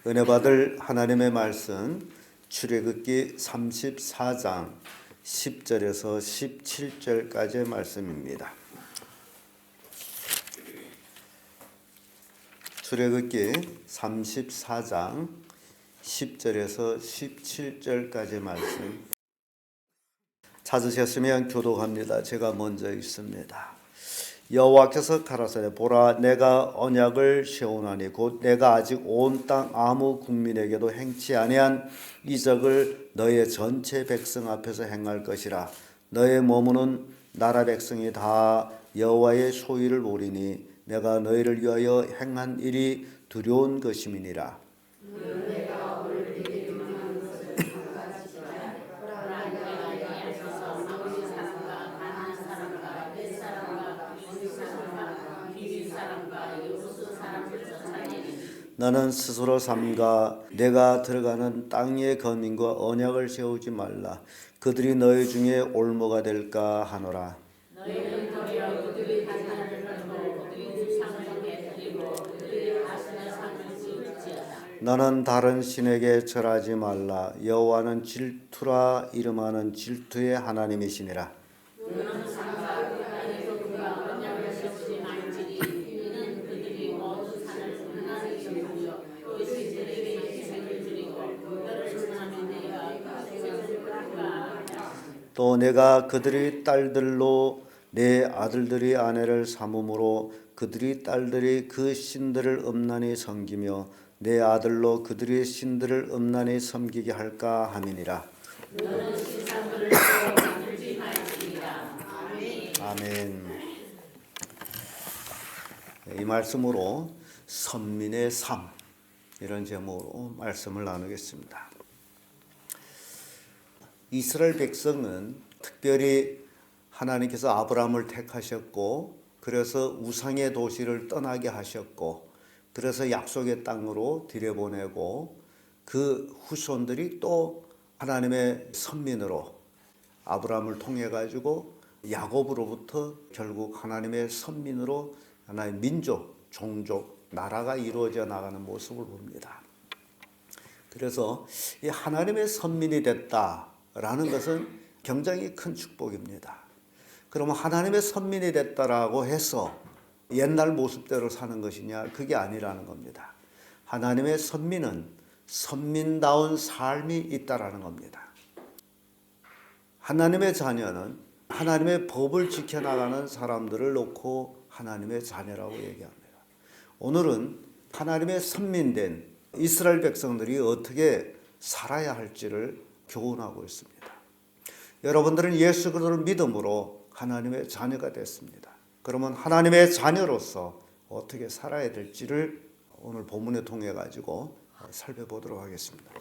은혜 받을 하나님의 말씀 출애굽기 34장 10절에서 17절까지의 말씀입니다. 출애굽기 34장 10절에서 17절까지의 말씀 찾으셨으면 교독합니다. 제가 먼저 읽습니다. 여호와께서 가라사대 보라 내가 언약을 세우나니 곧 내가 아직 온 땅 아무 국민에게도 행치 아니한 이적을 너의 전체 백성 앞에서 행할 것이라. 너의 머무는 나라 백성이 다 여호와의 소유를 보리니 내가 너희를 위하여 행한 일이 두려운 것임이니라. 너는 스스로 삼가 내가 들어가는 땅의 거민과 언약을 세우지 말라. 그들이 너희 중에 올무가 될까 하노라. 너희는 도리어 그들이 가난을 걸고 그들이 상을 깨뜨리고 그들이 가시는 상을 씌울지어다. 너는 다른 신에게 절하지 말라. 여호와는 질투라 이름하는 질투의 하나님이시니라. 너는 삼가 그 땅의 거민과 언약을 세우지 말지니 이는 그들이 모든 산을 분란히 여기며 또 신들에게 희생을 드리고 너를 중하는 내가 희생을 받을까. 또 내가 그들의 딸들로 내 아들들의 아내를 삼음으로 그들의 딸들이 그 신들을 음란히 섬기며 내 아들로 그들의 신들을 음란히 섬기게 할까 함이니라. 너는 신상들을 만들지 말지니라. 아멘. 이 말씀으로 선민의 삶 이런 제목으로 말씀을 나누겠습니다. 이스라엘 백성은 특별히 하나님께서 아브라함을 택하셨고 그래서 우상의 도시를 떠나게 하셨고 그래서 약속의 땅으로 들여보내고 그 후손들이 또 하나님의 선민으로 아브라함을 통해 가지고 야곱으로부터 결국 하나님의 선민으로 하나의 민족, 종족, 나라가 이루어져 나가는 모습을 봅니다. 그래서 이 하나님의 선민이 됐다라는 것은 굉장히 큰 축복입니다. 그러면 하나님의 선민이 됐다라고 해서 옛날 모습대로 사는 것이냐? 그게 아니라는 겁니다. 하나님의 선민은 선민다운 삶이 있다라는 겁니다. 하나님의 자녀는 하나님의 법을 지켜나가는 사람들을 놓고 하나님의 자녀라고 얘기합니다. 오늘은 하나님의 선민된 이스라엘 백성들이 어떻게 살아야 할지를 교훈하고 있습니다. 여러분들은 예수 그리스도를 믿음으로 하나님의 자녀가 됐습니다. 그러면 하나님의 자녀로서 어떻게 살아야 될지를 오늘 본문을 통해 가지고 살펴보도록 하겠습니다.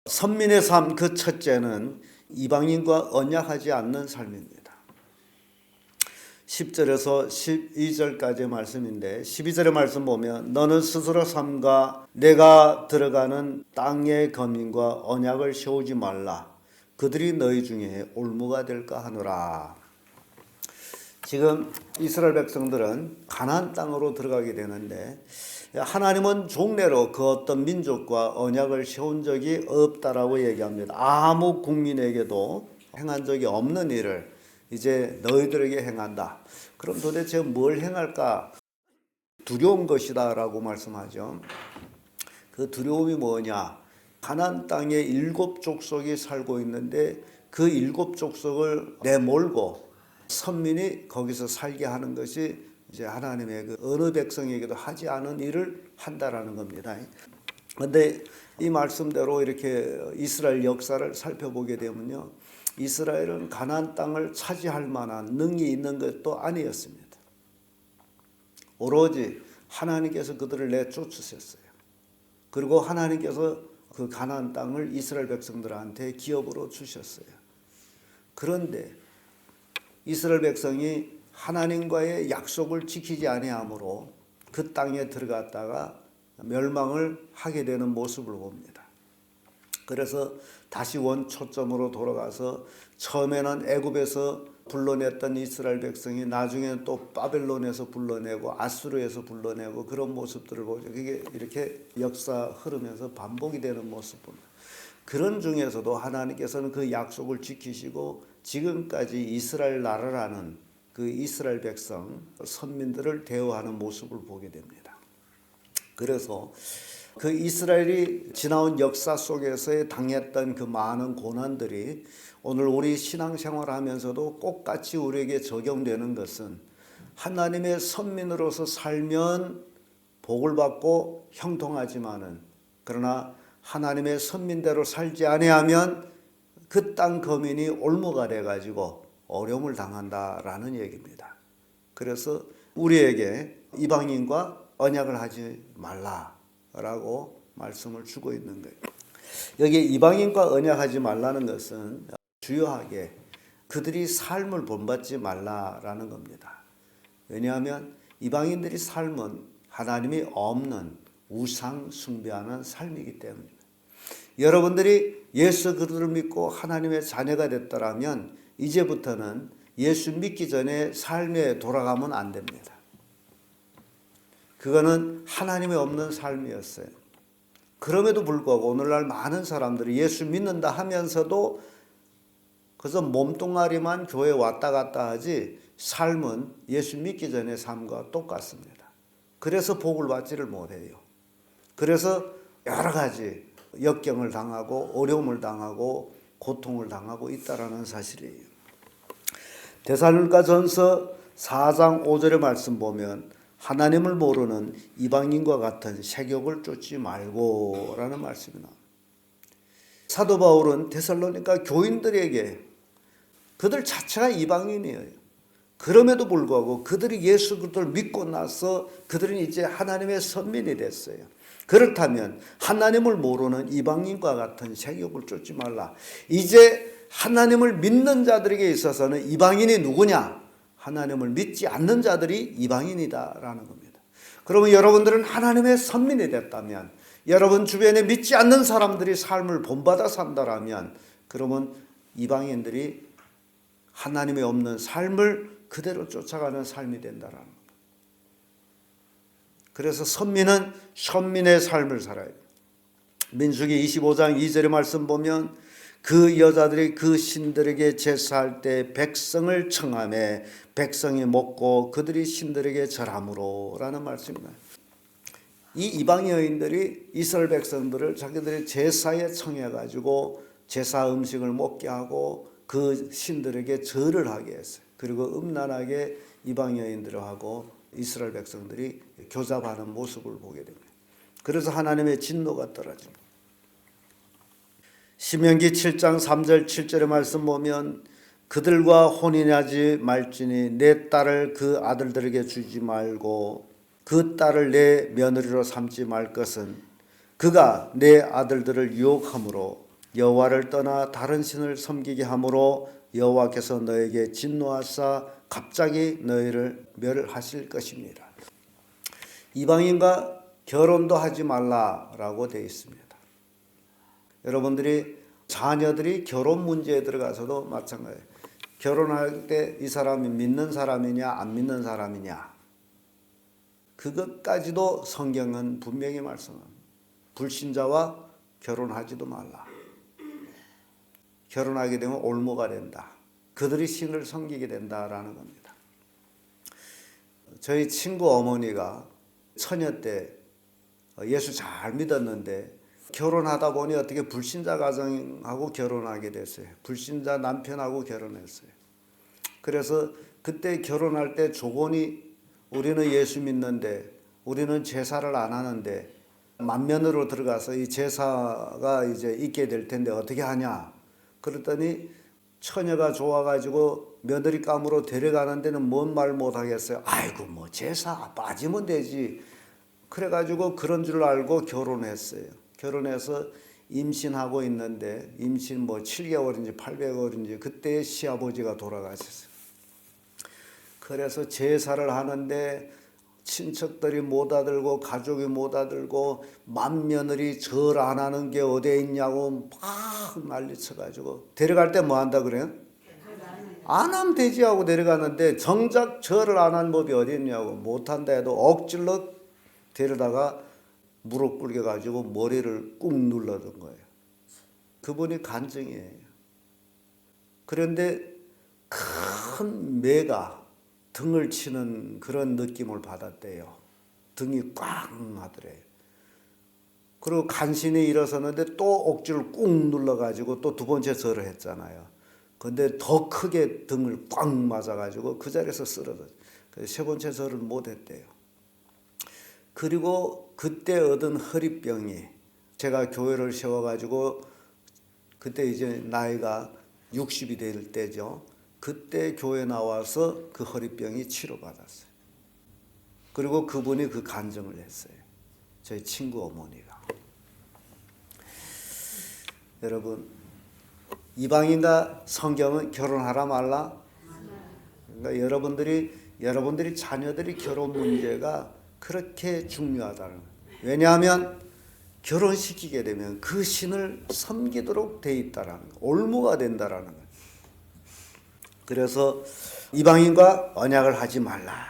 선민의 삶 그 첫째는 이방인과 언약하지 않는 삶입니다. 10절에서 12절까지의 말씀인데 12절의 말씀 보면 너는 스스로 삼가 내가 들어가는 땅의 거민과 언약을 세우지 말라. 그들이 너희 중에 올무가 될까 하노라. 지금 이스라엘 백성들은 가나안 땅으로 들어가게 되는데 하나님은 종래로 그 어떤 민족과 언약을 세운 적이 없다라고 얘기합니다. 아무 국민에게도 행한 적이 없는 일을 이제 너희들에게 행한다. 그럼 도대체 뭘 행할까? 두려운 것이다 라고 말씀하죠. 그 두려움이 뭐냐? 가나안 땅에 7 족속이 살고 있는데 그 7 족속을 내몰고 선민이 거기서 살게 하는 것이 이제 하나님의 그 어느 백성에게도 하지 않은 일을 한다라는 겁니다. 그런데 이 말씀대로 이렇게 이스라엘 역사를 살펴보게 되면요, 이스라엘은 가나안 땅을 차지할 만한 능이 있는 것도 아니었습니다. 오로지 하나님께서 그들을 내쫓으셨어요. 그리고 하나님께서 그 가나안 땅을 이스라엘 백성들한테 기업으로 주셨어요. 그런데 이스라엘 백성이 하나님과의 약속을 지키지 아니하므로 그 땅에 들어갔다가 멸망을 하게 되는 모습을 봅니다. 그래서 다시 원초점으로 돌아가서 처음에는 애굽에서 불러냈던 이스라엘 백성이 나중에는 또 바벨론에서 불러내고 아수르에서 불러내고 그런 모습들을 보죠. 그게 이렇게 역사 흐르면서 반복이 되는 모습입니다. 그런 중에서도 하나님께서는 그 약속을 지키시고 지금까지 이스라엘 나라라는 그 이스라엘 백성 선민들을 대우하는 모습을 보게 됩니다. 그래서 그 이스라엘이 지나온 역사 속에서 당했던 그 많은 고난들이 오늘 우리 신앙생활 하면서도 똑같이 우리에게 적용되는 것은 하나님의 선민으로서 살면 복을 받고 형통하지만은 그러나 하나님의 선민대로 살지 아니하면 그 땅 거민이 올무가 돼가지고 어려움을 당한다라는 얘기입니다. 그래서 우리에게 이방인과 언약을 하지 말라라고 말씀을 주고 있는 거예요. 여기 이방인과 언약하지 말라는 것은 주요하게 그들이 삶을 본받지 말라라는 겁니다. 왜냐하면 이방인들이 삶은 하나님이 없는 우상 숭배하는 삶이기 때문입니다. 여러분들이 예수 그리스도를 믿고 하나님의 자녀가 됐더라면 이제부터는 예수 믿기 전에 삶에 돌아가면 안 됩니다. 그거는 하나님이 없는 삶이었어요. 그럼에도 불구하고 오늘날 많은 사람들이 예수 믿는다 하면서도 그래서 몸뚱아리만 교회 왔다 갔다 하지 삶은 예수 믿기 전의 삶과 똑같습니다. 그래서 복을 받지를 못해요. 그래서 여러 가지 역경을 당하고 어려움을 당하고 고통을 당하고 있다라는 사실이에요. 데살로니가전서 4장 5절의 말씀 보면 하나님을 모르는 이방인과 같은 세욕을 쫓지 말고라는 말씀이 나옵니다. 사도 바울은 데살로니가 교인들에게 그들 자체가 이방인이에요. 그럼에도 불구하고 그들이 예수 그리스도를 믿고 나서 그들은 이제 하나님의 선민이 됐어요. 그렇다면 하나님을 모르는 이방인과 같은 세욕을 쫓지 말라. 이제 하나님을 믿는 자들에게 있어서는 이방인이 누구냐? 하나님을 믿지 않는 자들이 이방인이다라는 겁니다. 그러면 여러분들은 하나님의 선민이 됐다면, 여러분 주변에 믿지 않는 사람들이 삶을 본받아 산다라면, 그러면 이방인들이 하나님이 없는 삶을 그대로 쫓아가는 삶이 된다라는 겁니다. 그래서 선민은 선민의 삶을 살아야 돼요. 민수기 25장 2절의 말씀 보면 그 여자들이 그 신들에게 제사할 때 백성을 청하매 백성이 먹고 그들이 신들에게 절함으로 라는 말씀입니다. 이 이방 여인들이 이스라엘 백성들을 자기들의 제사에 청해가지고 제사 음식을 먹게 하고 그 신들에게 절을 하게 했어요. 그리고 음란하게 이방 여인들하고 이스라엘 백성들이 교잡하는 모습을 보게 됩니다. 그래서 하나님의 진노가 떨어집니다. 신명기 7장 3절 7절의 말씀 보면 그들과 혼인하지 말지니 내 딸을 그 아들들에게 주지 말고 그 딸을 내 며느리로 삼지 말 것은 그가 내 아들들을 유혹함으로 여호와를 떠나 다른 신을 섬기게 함으로 여호와께서 너에게 진노하사 갑자기 너희를 멸하실 것입니다. 이방인과 결혼도 하지 말라라고 되어 있습니다. 여러분들이 자녀들이 결혼 문제에 들어가서도 마찬가지예요. 결혼할 때 이 사람이 믿는 사람이냐 안 믿는 사람이냐 그것까지도 성경은 분명히 말씀합니다. 불신자와 결혼하지도 말라. 결혼하게 되면 올무가 된다. 그들이 신을 섬기게 된다라는 겁니다. 저희 친구 어머니가 처녀 때 예수 잘 믿었는데 결혼하다 보니 어떻게 불신자 가정하고 결혼하게 됐어요. 불신자 남편하고 결혼했어요. 그래서 그때 결혼할 때 조건이 우리는 예수 믿는데 우리는 제사를 안 하는데 만면으로 들어가서 이 제사가 이제 있게 될 텐데 어떻게 하냐. 그랬더니 처녀가 좋아가지고 며느리감으로 데려가는 데는 뭔 말 못하겠어요. 아이고 뭐 제사 빠지면 되지. 그래가지고 그런 줄 알고 결혼했어요. 결혼해서 임신하고 있는데 임신 뭐 7개월인지 8개월인지 그때 시아버지가 돌아가셨어요. 그래서 제사를 하는데 친척들이 못 아들고 가족이 못 아들고 맏며느리 절 안 하는 게 어디에 있냐고 막 난리쳐가지고 데려갈 때 뭐 한다 그래요? 안 하면 되지 하고 내려가는데 정작 절을 안 한 법이 어디 있냐고 못한다 해도 억질러 데려다가 무릎 꿇게 가지고 머리를 꾹 눌러준 거예요. 그분이 간증이에요. 그런데 큰 매가 등을 치는 그런 느낌을 받았대요. 등이 꽉 하더래요. 그리고 간신히 일어서는데 또 억지를 꾹 눌러가지고 또 두 번째 절을 했잖아요. 근데 더 크게 등을 꽉 맞아가지고 그 자리에서 쓰러졌어요. 그래서 세 번째 절을 못했대요. 그리고 그때 얻은 허리병이 제가 교회를 세워가지고 그때 이제 나이가 60이 될 때죠. 그때 교회 나와서 그 허리병이 치료받았어요. 그리고 그분이 그 간증을 했어요. 저희 친구 어머니가. 여러분, 이방인과 성경은 결혼하라 말라? 그러니까 여러분들이 자녀들이 결혼 문제가 그렇게 중요하다는 거예요. 왜냐하면 결혼시키게 되면 그 신을 섬기도록 돼 있다라는 거예요. 올무가 된다라는 거예요. 그래서 이방인과 언약을 하지 말라.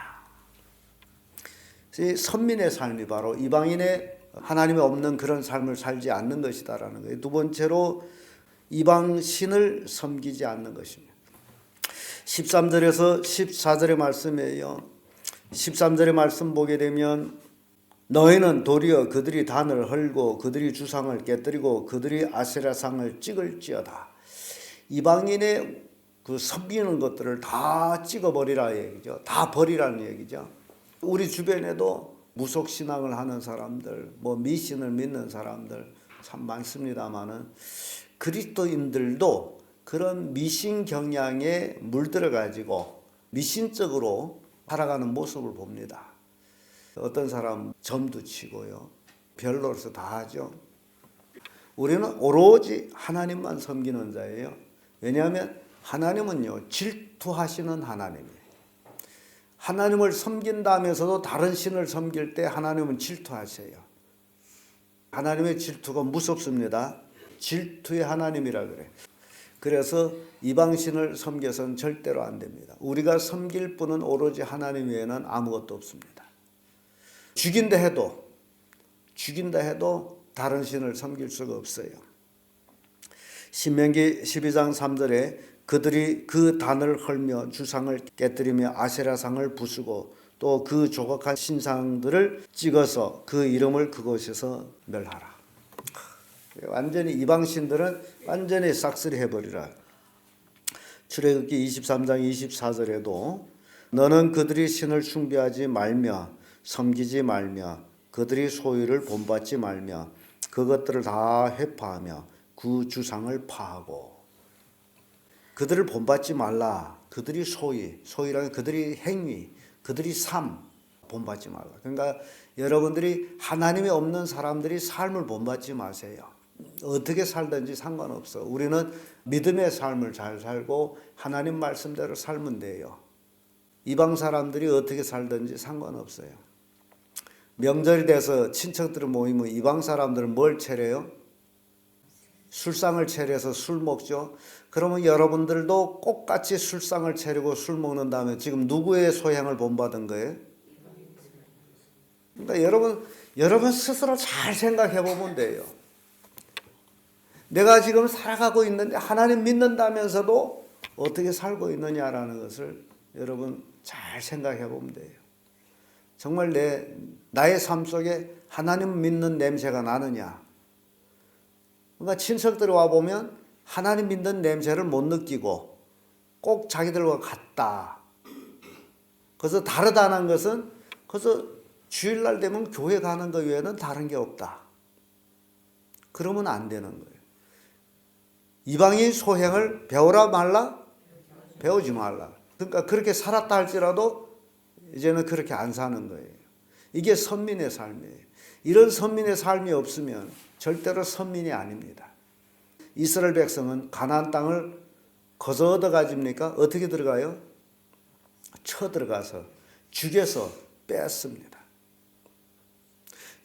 선민의 삶이 바로 이방인의 하나님이 없는 그런 삶을 살지 않는 것이다라는 거예요. 두 번째로 이방 신을 섬기지 않는 것입니다. 13절에서 14절의 말씀이에요. 13절의 말씀 보게 되면 너희는 도리어 그들이 단을 헐고 그들이 주상을 깨뜨리고 그들이 아세라상을 찍을지어다. 이방인의 그 섬기는 것들을 다 찍어버리라 얘기죠. 다 버리라는 얘기죠. 우리 주변에도 무속신앙을 하는 사람들, 미신을 믿는 사람들 참 많습니다만은 그리스도인들도 그런 미신 경향에 물들어 가지고 미신적으로 살아가는 모습을 봅니다. 어떤 사람 점도 치고요. 별로서 다 하죠. 우리는 오로지 하나님만 섬기는 자예요. 왜냐하면 하나님은요, 질투하시는 하나님이에요. 하나님을 섬긴다면서도 다른 신을 섬길 때 하나님은 질투하세요. 하나님의 질투가 무섭습니다. 질투의 하나님이라 그래. 그래서 이방신을 섬겨서는 절대로 안 됩니다. 우리가 섬길 분은 오로지 하나님 외에는 아무것도 없습니다. 죽인다 해도 다른 신을 섬길 수가 없어요. 신명기 12장 3절에 그들이 그 단을 헐며 주상을 깨뜨리며 아세라상을 부수고 또 그 조각한 신상들을 찍어서 그 이름을 그곳에서 멸하라. 완전히 이방신들은 완전히 싹쓸이 해버리라. 출애굽기 23장 24절에도 너는 그들이 신을 숭배하지 말며 섬기지 말며 그들이 소유를 본받지 말며 그것들을 다 회파하며 그 주상을 파하고. 그들을 본받지 말라. 그들이 소유라는 그들이 행위, 그들이 삶 본받지 말라. 그러니까 여러분들이 하나님이 없는 사람들이 삶을 본받지 마세요. 어떻게 살든지 상관없어. 우리는 믿음의 삶을 잘 살고 하나님 말씀대로 살면 돼요. 이방 사람들이 어떻게 살든지 상관없어요. 명절이 돼서 친척들이 모이면 이방 사람들은 뭘 차려요? 술상을 차려서 술 먹죠. 그러면 여러분들도 똑같이 술상을 차리고 술 먹는다면 지금 누구의 소향을 본받은 거예요? 그러니까 여러분 스스로 잘 생각해 보면 돼요. 내가 지금 살아가고 있는데 하나님 믿는다면서도 어떻게 살고 있느냐라는 것을 여러분 잘 생각해 보면 돼요. 정말 나의 삶 속에 하나님 믿는 냄새가 나느냐? 그러니까 친척들이 와보면 하나님 믿는 냄새를 못 느끼고 꼭 자기들과 같다. 그래서 다르다는 것은 그래서 주일날 되면 교회 가는 것 외에는 다른 게 없다. 그러면 안 되는 거예요. 이방인 소행을 배우라 말라? 배우지 말라. 그러니까 그렇게 살았다 할지라도 이제는 그렇게 안 사는 거예요. 이게 선민의 삶이에요. 이런 선민의 삶이 없으면 절대로 선민이 아닙니다. 이스라엘 백성은 가나안 땅을 거저 얻어가집니까? 어떻게 들어가요? 쳐들어가서 죽여서 뺐습니다.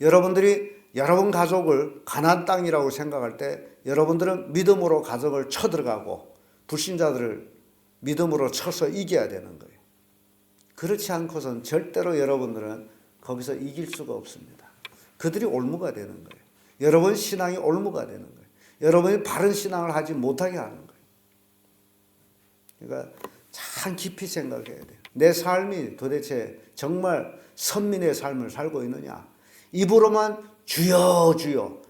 여러분들이 여러분 가족을 가나안 땅이라고 생각할 때 여러분들은 믿음으로 가족을 쳐들어가고 불신자들을 믿음으로 쳐서 이겨야 되는 거예요. 그렇지 않고선 절대로 여러분들은 거기서 이길 수가 없습니다. 그들이 올무가 되는 거예요. 여러분 신앙이 올무가 되는 거예요. 여러분이 바른 신앙을 하지 못하게 하는 거예요. 그러니까 참 깊이 생각해야 돼요. 내 삶이 도대체 정말 선민의 삶을 살고 있느냐. 입으로만 주여 주여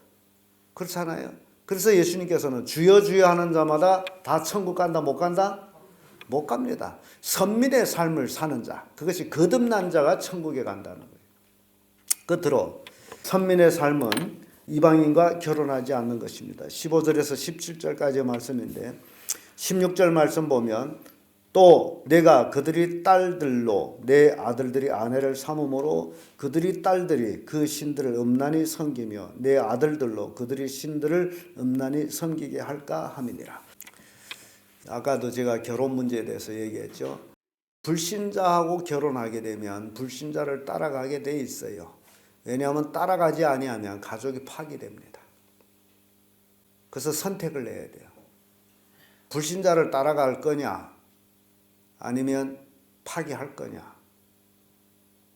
그렇잖아요. 그래서 예수님께서는 주여 주여 하는 자마다 다 천국 간다 못 간다? 못 갑니다. 선민의 삶을 사는 자, 그것이 거듭난 자가 천국에 간다는 거예요. 끝으로 선민의 삶은 이방인과 결혼하지 않는 것입니다. 15절에서 17절까지의 말씀인데 16절 말씀 보면 또 내가 그들이 딸들로 내 아들들이 아내를 삼음으로 그들이 딸들이 그 신들을 음란히 섬기며 내 아들들로 그들이 신들을 음란히 섬기게 할까 함이니라. 아까도 제가 결혼 문제에 대해서 얘기했죠. 불신자하고 결혼하게 되면 불신자를 따라가게 돼 있어요. 왜냐하면 따라가지 아니하면 가족이 파괴됩니다. 그래서 선택을 해야 돼요. 불신자를 따라갈 거냐 아니면 파괴할 거냐.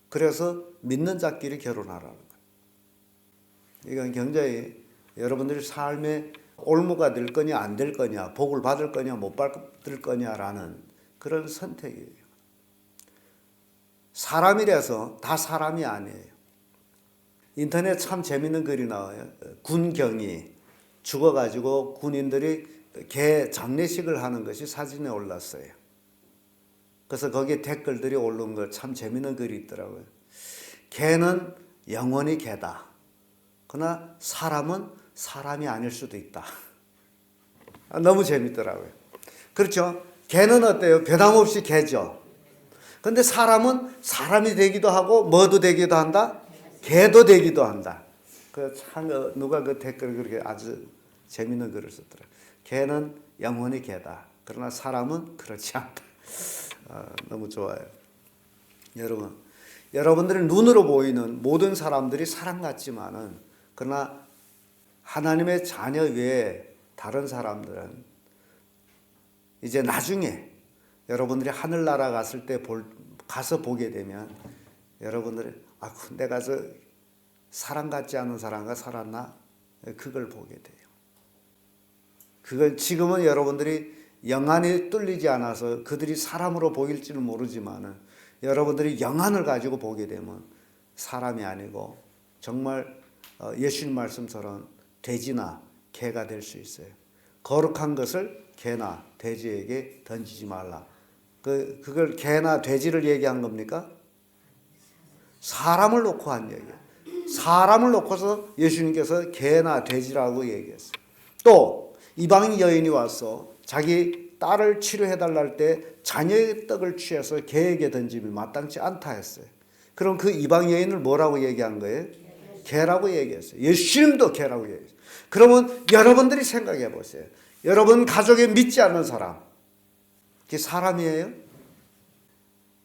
그래서 믿는 자끼리 결혼하라는 거예요. 이건 굉장히 여러분들이 삶의 올무가 될 거냐 안 될 거냐, 복을 받을 거냐 못 받을 거냐라는 그런 선택이에요. 사람이라서 다 사람이 아니에요. 인터넷 참 재밌는 글이 나와요. 군경이 죽어가지고 군인들이 개 장례식을 하는 것이 사진에 올랐어요. 그래서 거기에 댓글들이 오른 거 참 재밌는 글이 있더라고요. 개는 영원히 개다. 그러나 사람은 사람이 아닐 수도 있다. 너무 재밌더라고요. 그렇죠? 개는 어때요? 변함없이 개죠. 근데 사람은 사람이 되기도 하고 뭐도 되기도 한다? 개도 되기도 한다. 누가 그 댓글 그렇게 아주 재밌는 글을 썼더라고요. 개는 영원히 개다. 그러나 사람은 그렇지 않다. 너무 좋아요. 여러분들의 눈으로 보이는 모든 사람들이 사람 같지만은 그러나 하나님의 자녀 외에 다른 사람들은 이제 나중에 여러분들이 하늘나라 갔을 때 가서 보게 되면 여러분들이 내가 저 사람 같지 않은 사람과 살았나? 그걸 보게 돼요. 그걸 지금은 여러분들이 영안이 뚫리지 않아서 그들이 사람으로 보일지는 모르지만은 여러분들이 영안을 가지고 보게 되면 사람이 아니고 정말 예수님 말씀처럼 돼지나 개가 될 수 있어요. 거룩한 것을 개나 돼지에게 던지지 말라. 그걸 개나 돼지를 얘기한 겁니까? 사람을 놓고 한 얘기예요. 사람을 놓고서 예수님께서 개나 돼지라고 얘기했어요. 또 이방인 여인이 와서 자기 딸을 치료해달라 할 때 자녀의 떡을 취해서 개에게 던짐이 마땅치 않다 했어요. 그럼 그 이방 여인을 뭐라고 얘기한 거예요? 개라고 얘기했어요. 예수님도 개라고 얘기했어요. 그러면 여러분들이 생각해 보세요. 여러분 가족에 믿지 않는 사람, 그게 사람이에요?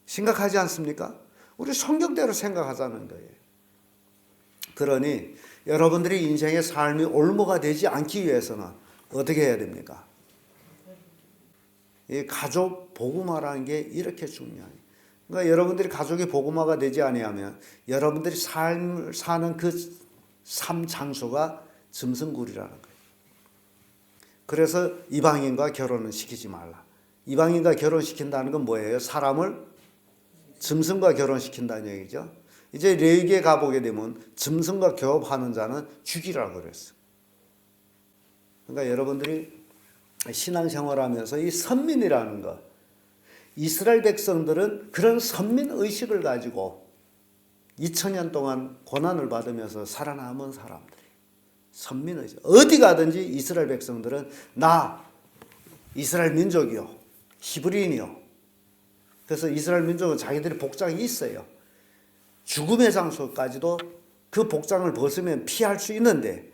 심각하지 않습니까? 우리 성경대로 생각하자는 거예요. 그러니 여러분들이 인생의 삶이 올무가 되지 않기 위해서는 어떻게 해야 됩니까? 이 가족 복음화라는 게 이렇게 중요해요. 그러니까 여러분들이 가족이 복음화가 되지 아니하면 여러분들이 삶을 사는 그 삶 장소가 짐승굴이라는 거예요. 그래서 이방인과 결혼은 시키지 말라. 이방인과 결혼시킨다는 건 뭐예요? 사람을 짐승과 결혼시킨다는 얘기죠. 이제 레위기에 가보게 되면 짐승과 교합하는 자는 죽이라고 그랬어요. 그러니까 여러분들이 신앙생활하면서 이 선민이라는 것, 이스라엘 백성들은 그런 선민의식을 가지고 2000년 동안 고난을 받으면서 살아남은 사람들이 선민의식. 어디 가든지 이스라엘 백성들은 나 이스라엘 민족이요, 히브리인이요. 그래서 이스라엘 민족은 자기들의 복장이 있어요. 죽음의 장소까지도 그 복장을 벗으면 피할 수 있는데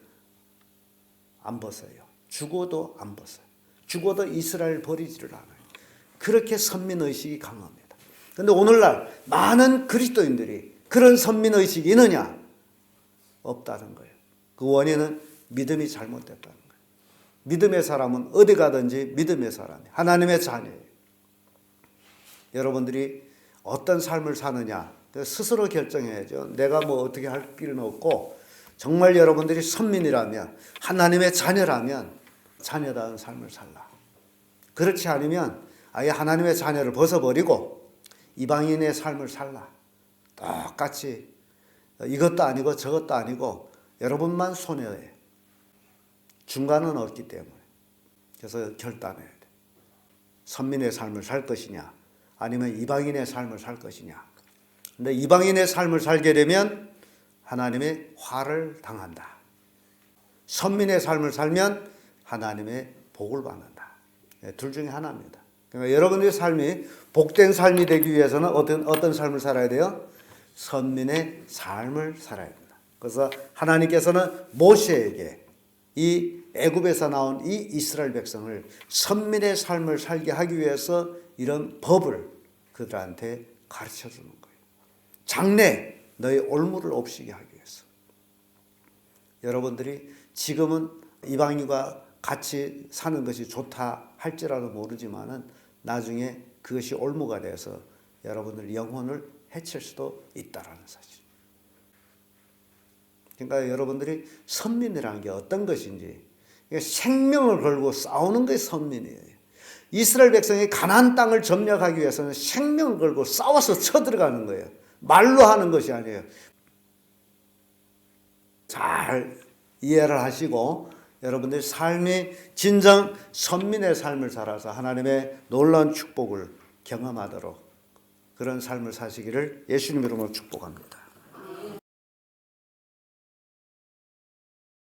안 벗어요. 죽어도 안 벗어요. 죽어도 이스라엘 버리지를 않아요. 그렇게 선민의식이 강합니다. 그런데 오늘날 많은 그리스도인들이 그런 선민의식이 있느냐? 없다는 거예요. 그 원인은 믿음이 잘못됐다는 거예요. 믿음의 사람은 어디 가든지 믿음의 사람이에요. 하나님의 자녀예요. 여러분들이 어떤 삶을 사느냐 스스로 결정해야죠. 내가 뭐 어떻게 할 필요는 없고 정말 여러분들이 선민이라면 하나님의 자녀라면 자녀다운 삶을 살라. 그렇지 않으면 아예 하나님의 자녀를 벗어버리고 이방인의 삶을 살라. 똑같이 이것도 아니고 저것도 아니고 여러분만 손해해. 중간은 없기 때문에. 그래서 결단해야 돼. 선민의 삶을 살 것이냐 아니면 이방인의 삶을 살 것이냐. 근데 이방인의 삶을 살게 되면 하나님의 화를 당한다. 선민의 삶을 살면 하나님의 복을 받는다. 둘 중에 하나입니다. 그러니까 여러분의 삶이 복된 삶이 되기 위해서는 어떤 삶을 살아야 돼요? 선민의 삶을 살아야 된다. 그래서 하나님께서는 모세에게 이 애굽에서 나온 이 이스라엘 백성을 선민의 삶을 살게 하기 위해서 이런 법을 그들한테 가르쳐 주는 거예요. 장래 너의 올무를 없이게 하기 위해서. 여러분들이 지금은 이방인과 같이 사는 것이 좋다 할지라도 모르지만은 나중에 그것이 올무가 돼서 여러분들 영혼을 해칠 수도 있다라는 사실. 그러니까 여러분들이 선민이라는 게 어떤 것인지 생명을 걸고 싸우는 게 선민이에요. 이스라엘 백성이 가나안 땅을 점령하기 위해서는 생명을 걸고 싸워서 쳐들어가는 거예요. 말로 하는 것이 아니에요. 잘 이해를 하시고 여러분들이 삶이 진정 선민의 삶을 살아서 하나님의 놀라운 축복을 경험하도록 그런 삶을 사시기를 예수님 이름으로 축복합니다.